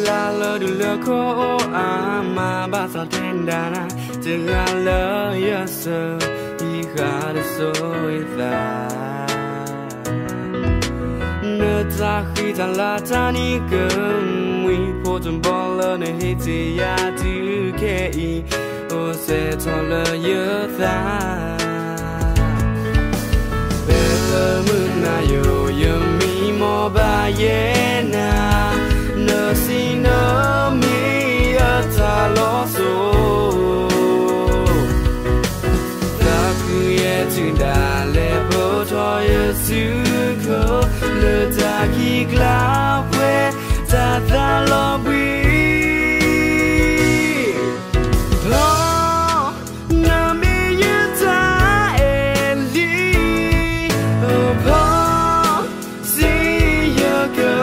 la lo du lo ko ama ba sa tendana Tega lo yaso I got so ita Ta khi ta la ta ni kum we po tum ball ne he ti ya tu ke I o se to le ye ta be le mu na yo yo mi mo ba ye na no si no mi ya ta lo so ta ku ye tu da le po to ye su ko le ta ki kla we ta ta lo bi oh na mi ye ta eli oh po si yo ko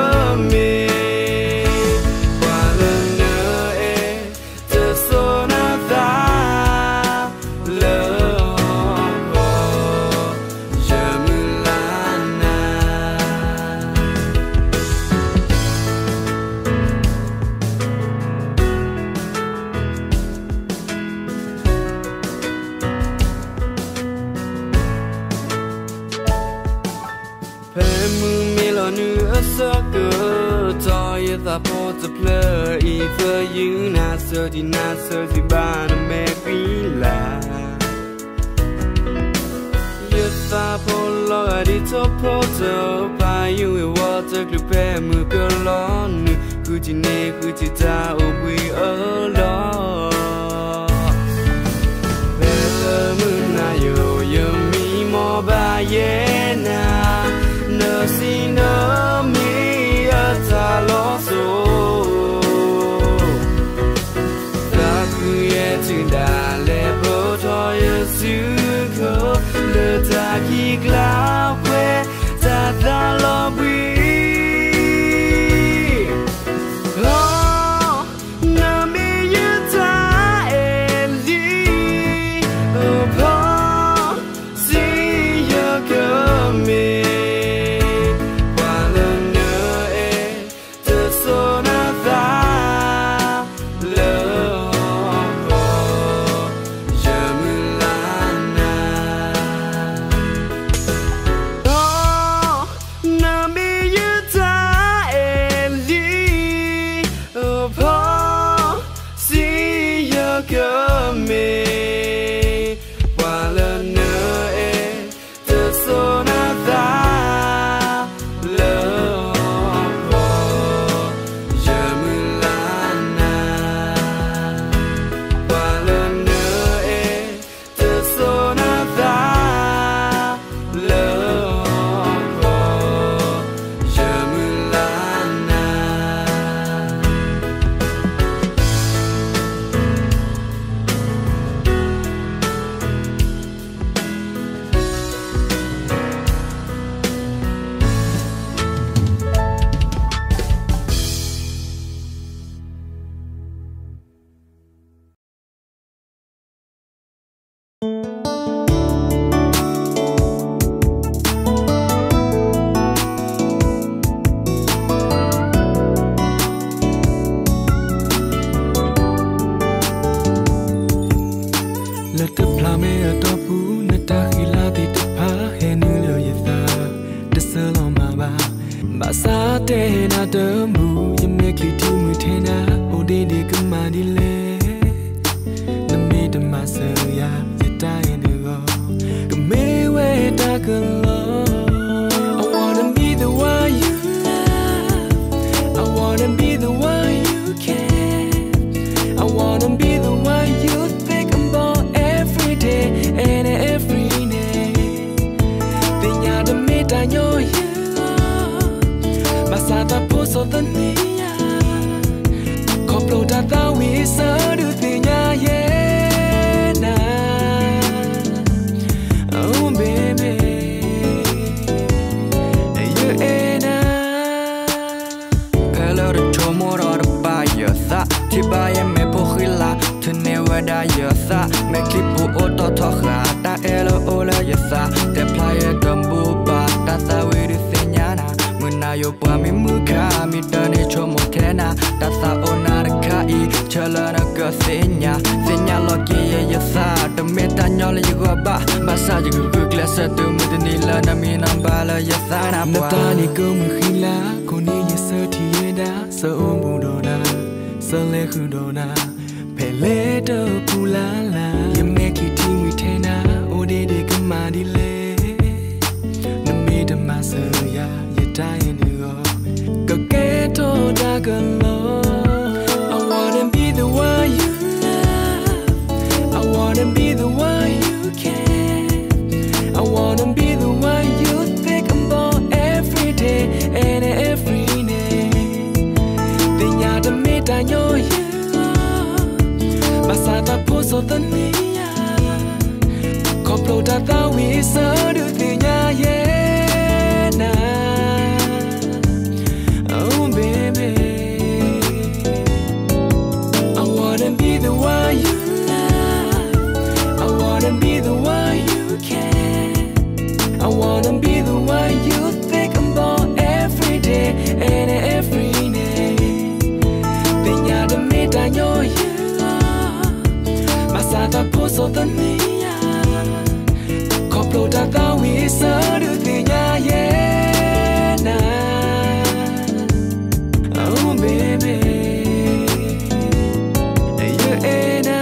mi wa le no e te so na ta lo ta po te ple I for you na so di ba na me pi la you ta po lo di to po to pa you we water club pe mu ko lo nu ku ji ne ku ji ta o we o lo be le mu na yo yo mi mo ba ye na no si no mi ta lo so ta ku ye tu da le po to ye su ko le ta ki kla we ta ta lo bi oh na mi ye ta eli oh po si yo ko mi Yo pa mi muka mi dane chomo tena tasa onar kai chalana ka senya loki ye yasa demeta nyol yugo ba basa yugo klasa tu mudnila namina bala yasa na natani ko mkhila koni yesa thieda so budona so le khudona pele to pulala yemeki tiwi thena ode de kamadi le namida masaya yetayene go keto dagalo I wanna be the one you love I wanna be the one you care I wanna be the one you think about every day and every night Tinya de meta nyo you Masata poso tania Koplo tata wisa du tinya yena Oh baby I wanna be the one you love I wanna be the one you care I wanna be the one you think about every day and every night Tinya de meta nyo you Masata poso tania Koplo tata wisa du tinya yena Oh baby You and I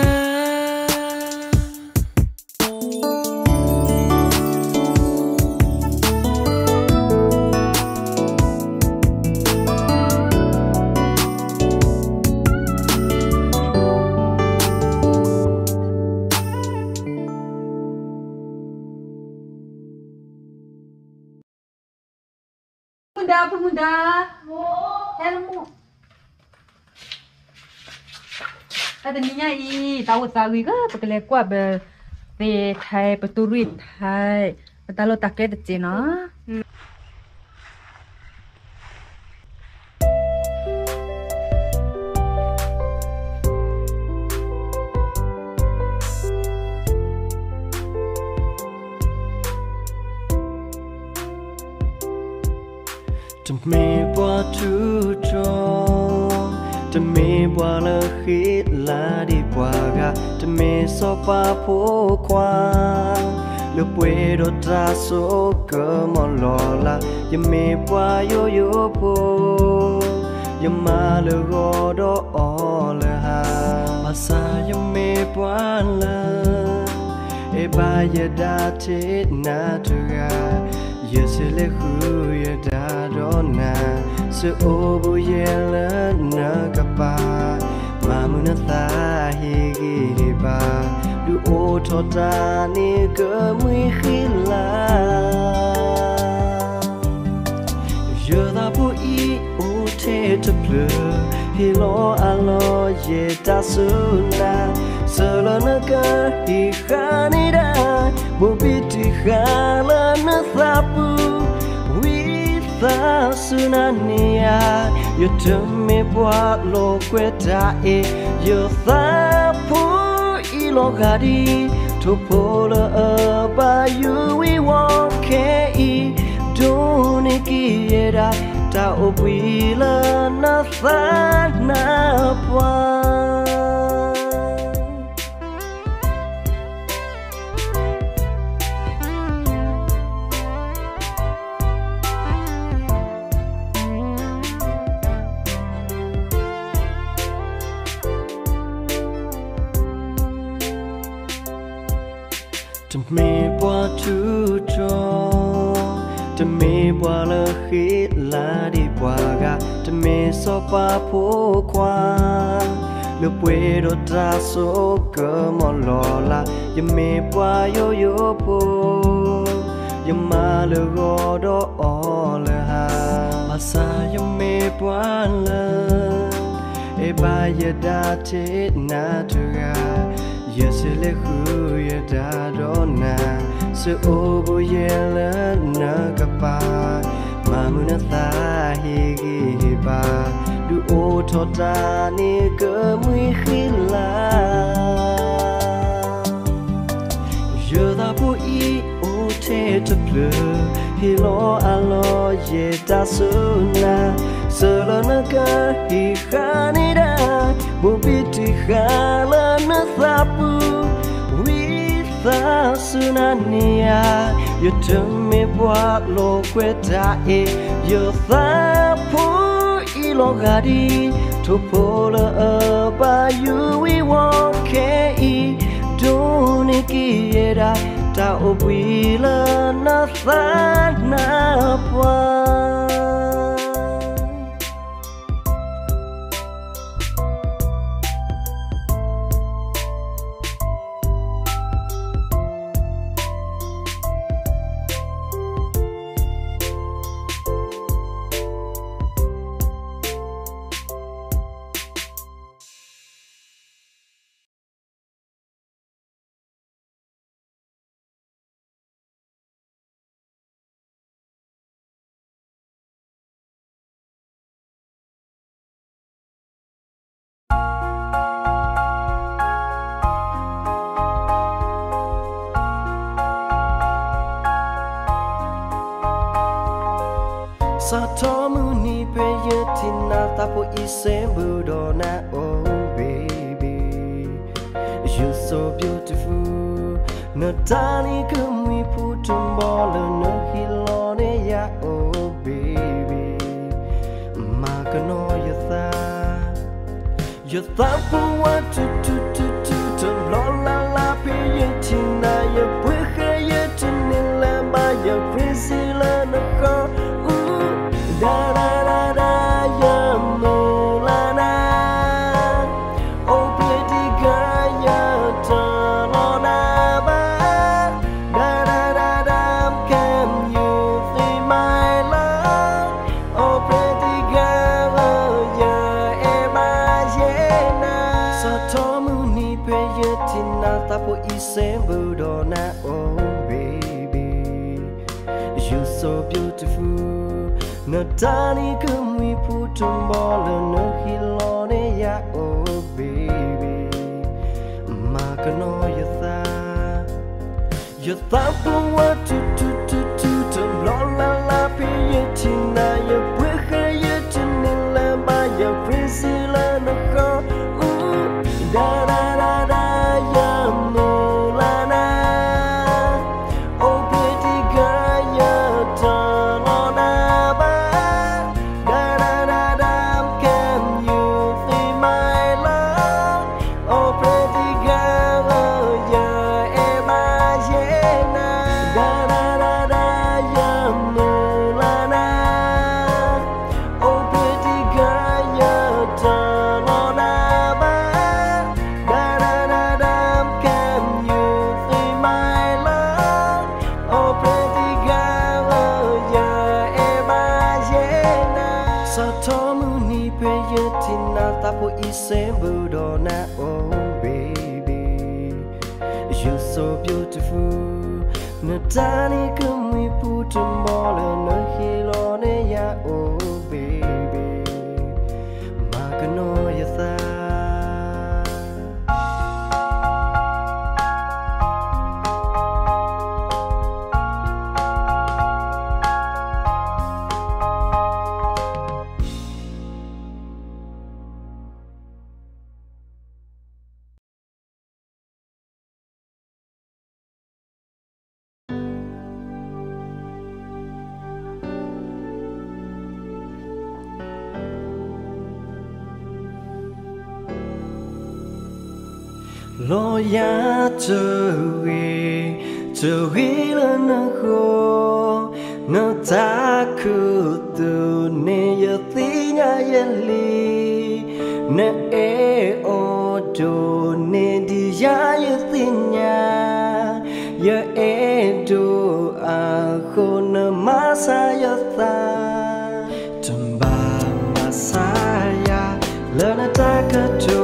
Pemuda, helmu. Tadinya tahu sawi ke pakai kuat Thai peturit Thai betalo taket cina. To me boa tu cho To me boa le khit la di boa ga To me so pa po kwa Le puedo tra so como lola Ya me boa yo po Ya ma le godo ole ha Masa ya me boa la E ba ya da te na tu ga Yesele huye da dona se obu yela na kapa mamuna ta higi ba du otota ni kemui khila je da bu I o te te pleu hilo alo ye ta suna solo na ka hi khanida Bobiti khala na thapu Witha sunania Yo teme bua lo kweta e Yo thapu ilo gadi Topola aba you we walk e Doni kiera Ta obwila na thana pwa To me boa tu cho To me boa le khit la di boa ga To me so pa po kwa Le puedo tra so como lola Ya me boa yo po Ya ma le godo ole ha Masa ya me boa le E ba ya da te na tu ga Yesele huye da dona se obu yela na kapa mamuna ta higi ba du otota ni kemui khila Je da bu I o te to blue hilo alo ye ta suna solo naga hi khanida bubiti khala na sapu witha sunania you tell me what lo kweta e you sapu ilogadi to pola ba you we walk e doniki era ta obwila na thana pwa Satomuni peyetina tapo isembu dona oh baby you're so beautiful natani kumi putumbola no hilone ya oh baby makano yatha for what to lola la peyetina ya peyetina la ba ya priscilla no da da da da ya mulana oh pretty girl ya talona ba da da da da can you feel my love oh pretty girl ya ema yena satomuni peyetina tapo isembu dona oh baby you're so beautiful Natani kumi putumbola no hilone ya oh baby makano yatha for what to lola la piyetina ya bwekha yetina la ba ya priscilla no ko da da da da ya mulana oh pretty girl ya talona Satomuni peyetina tapo isembu dona oh baby you're so beautiful natani kumi putumbola no hilone ya oh baby makano yatha lo ya chui la na ho na ta ku tu ne ya ti nya ya li ne e o do ne di ya ya ti nya ya e do a ho na ma sa ya ta tamba ma sa ya la na ta ka tu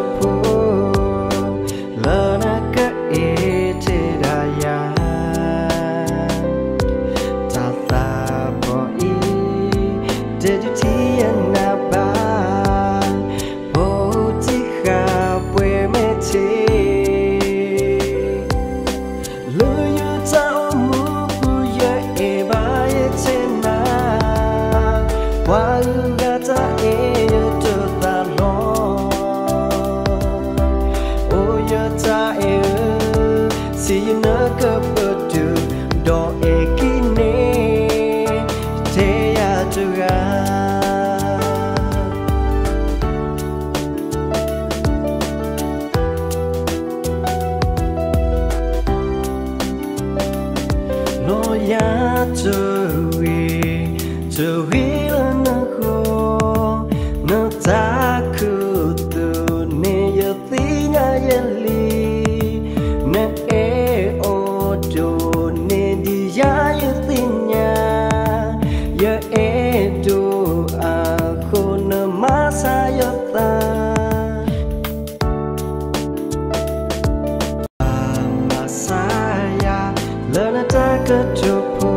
chopo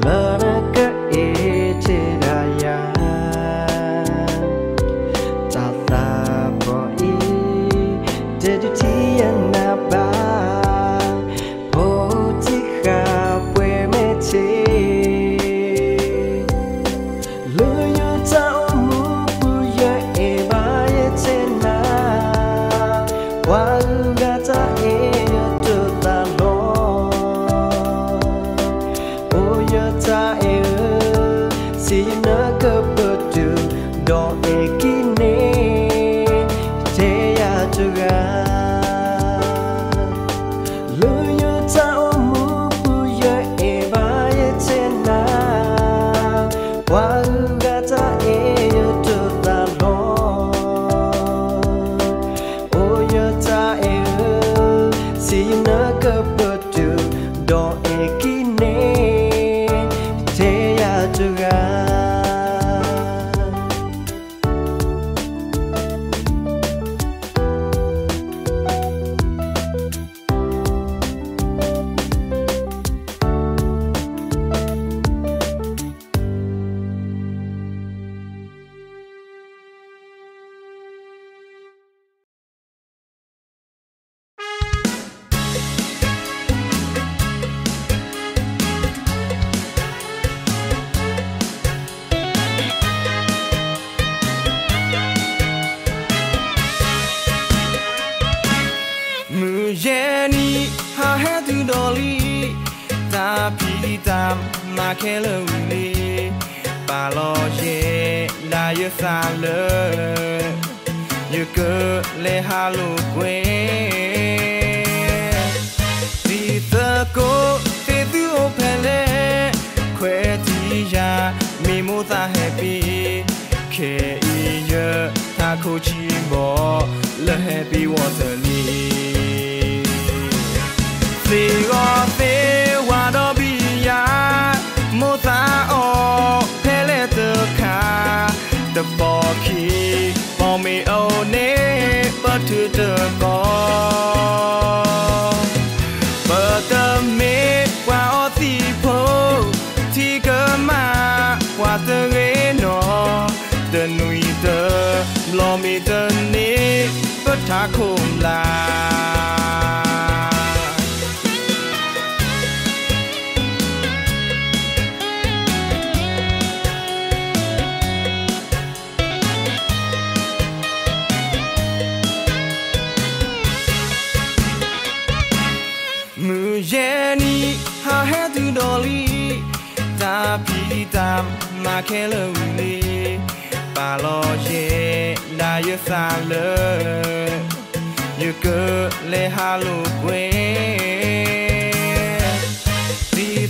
lana ka echiraya tata boi deditiana ba potika pwe meche luyo ta omu puya eba yetena wagata Makeluni paloje na ye sale ye ke le halu kwe di ko te du opele kwe ti ya mi mo ta happy ke ye ta ko chi mo le happy water li se go se wa do bi ya Mota o pele de ka the boki for me o ne but to the go but the me wa o ti po ti ka ma wa the re no the nui the lo me the ne but ta khom la Jenny, how had you dolly? Tapi tam makeluni, paloje na ye sale, ye ke le halu kwe. Di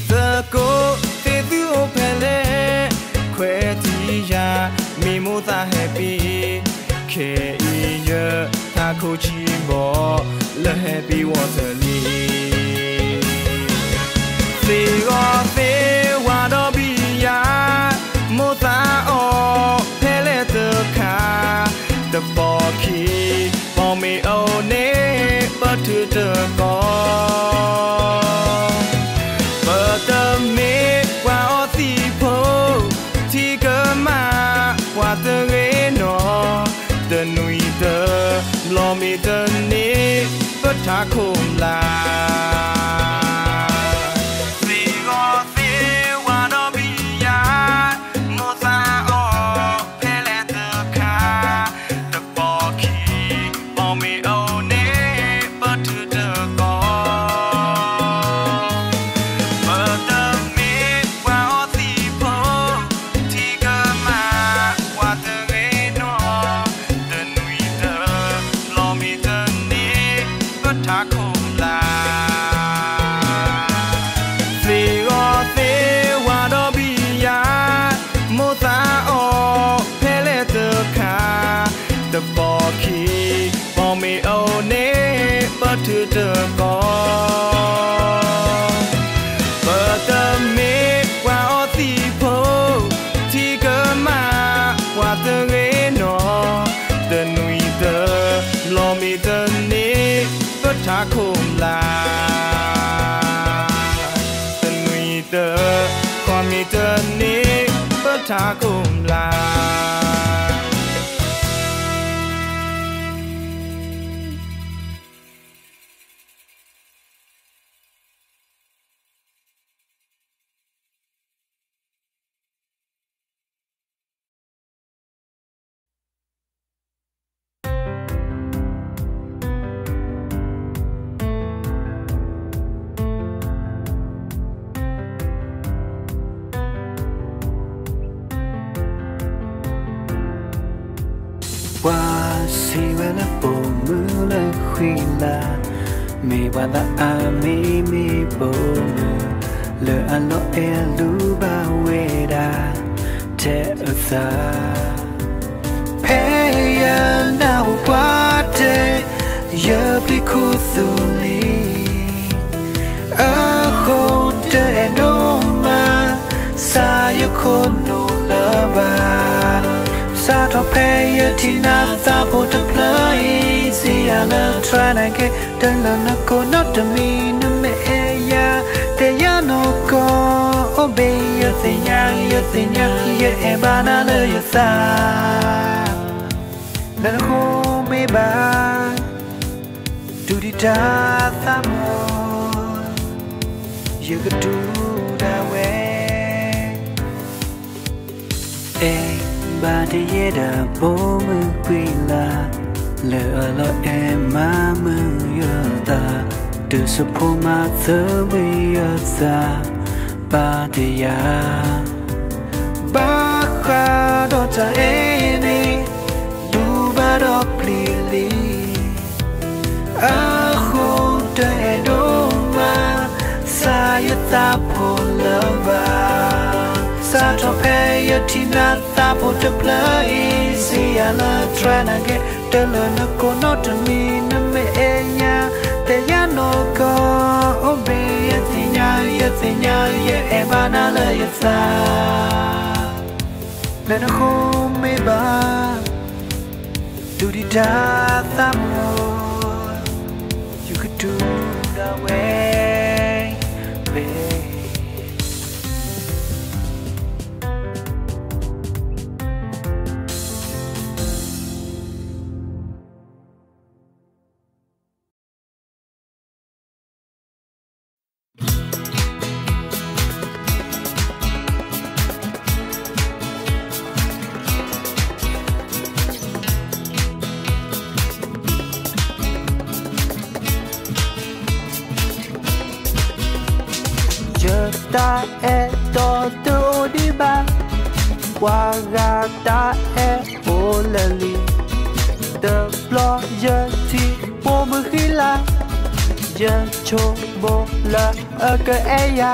ko te du opele, kwe ti ya mi mo ta happy, ke ye ta ko chi mo le happy water li. Se go se wa do bi ya mo ta o pele de ka the boki for me o ne but to the go but the me wa o ti po ti ka ma wa the re no the nui the lo me the ne but ta khom la the boki for me oh ne but to the go but the me wa o ti po ti ka ma wa the re no the nui the lo mi the ne but ta khom la เตอความมีเธอนี้เพื่อทากุมลาว่าสิเวลาปมือเลยคุยลาไม่ว่าละอาไม่มีปมือเลออันโลเอลูบาเวดาเทอุตาเพยาหน้าวาเดยาพิคุสุลีโคเดโนมาสายคนโนลาบาซาทอเพยที่นาซาโพตเพลย์สิอาเลทรานาเกดันลนาโกนอตมีนเมยาเตยานโกโอเบยสิญาเยเอบานาเลยซานันโคเมบาดูดิดาซาโมยกดูดาเวบาดเยดาโบมือกุยลาเลอลอเอมามือยตาดูสุโพมาเธอวิยตาบาดยาบาคาโดจาเอนีดูบาดอพลีลีอาโคเดโดมาสายตาโพลบาซาทอเพยที่นาซาโพตเพลย์สิอาเลทรานาเกเดลนโกนอตมีนเมยาเตยานโกโอเบยสิญาเยเอบานาเลยซาเลนโคเมบาดูดิดาซาโม You could do the way babe ta e to tu di ba qua ga ta e o la li the floor je ti po mu khi la je cho bo la a ke e ya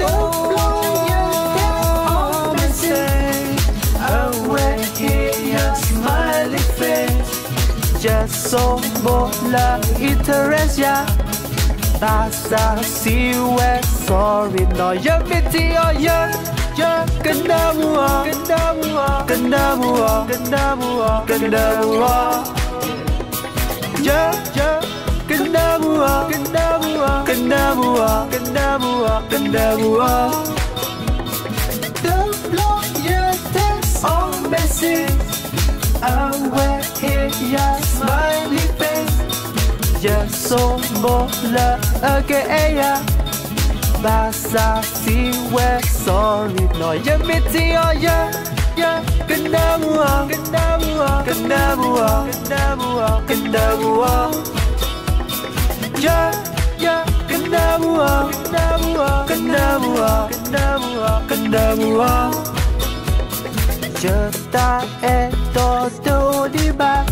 the floor je te o me say away your smiling face just so bo la interest ya ta sa si we sorry no ya biti oh ya kendamua ya kendamua the block ya that's all messy away your smiling face just so bola again ya Basa si we sorry no ya biti oh ya kendamua ya kendamua je ta e to tu di ba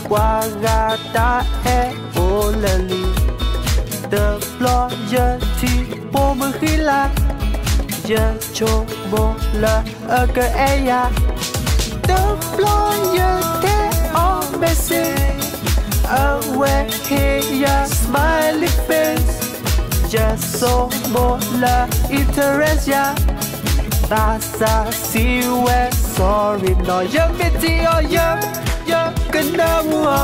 qua ga ta e o la li the floor je ti po mu khi la je cho bo la a ke e ya the floor je te on messy away your smiling face just so bo la interest ya ta sa si we sorry no ya biti oh ya kendamua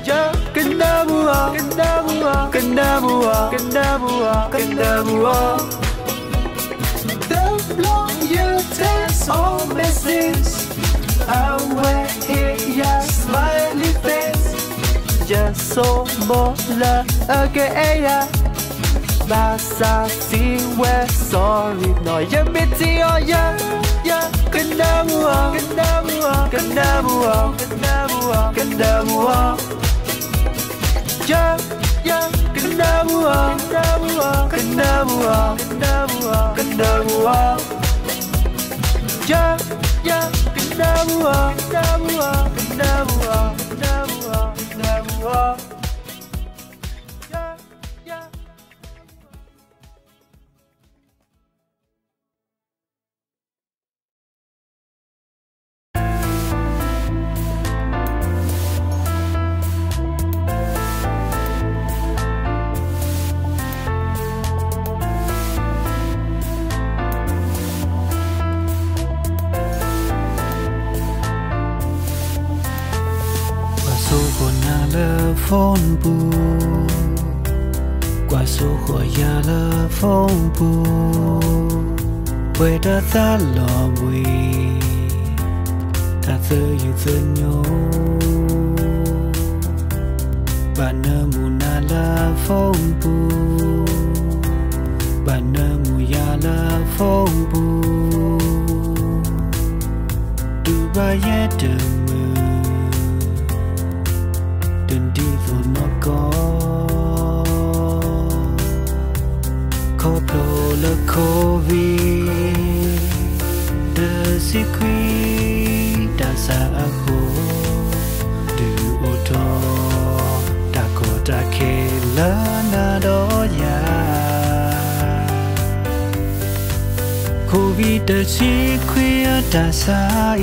ya The long you taste all messages. I wait here, your smiley face. Just so more love again. Basa si we sorry no ya biti oh ya kendamu ya phone booth qua số hội ya là phone booth quay đã ta lò bùi ta thơ yêu thơ nhô bạn nơ mù na là phone booth bạn nơ mù ya là phone booth du ba ye đừng đi rồi nó có khó pro là khó vì đời si quý đã xa khổ từ ô tô đã có đã kê lớn ở đó ya khổ vì đời si quý đã xa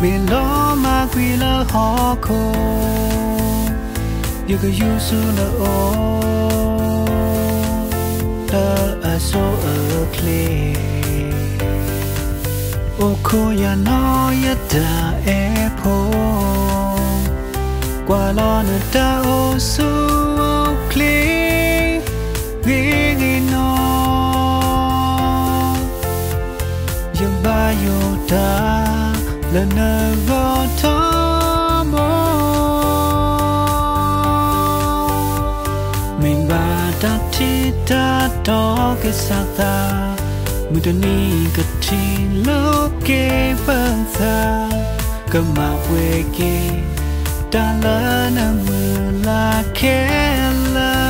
mình lo mà quy là họ khô yêu cái yêu su là ô đã ở số ở kề ô khô ya nói đã ép hồ qua lo nữa đã ô su ô kề vì nghĩ nó yêu ba yêu ta lần nào có thơm mình bà đã thi ta đó cái sao ta mưa đơn đi cực chi lúc kê vâng xa cầm mà quê kê đã lớn ở mưa là kê là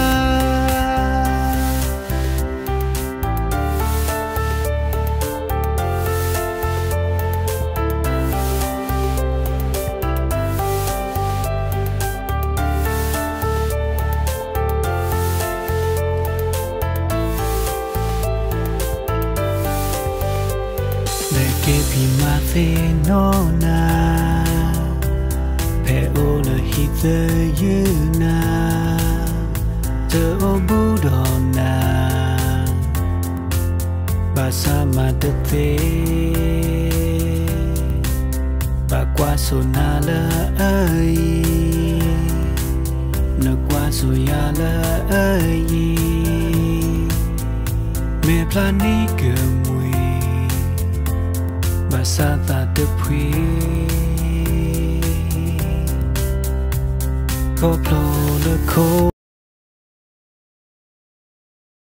thế nó na pe ô là hi tơ như na tơ ô bu đò na bà sa mà được thế bà qua số na là ơi nó qua số ya là ơi mẹ plani cơ mùi bà sa ta được quý có plô được khô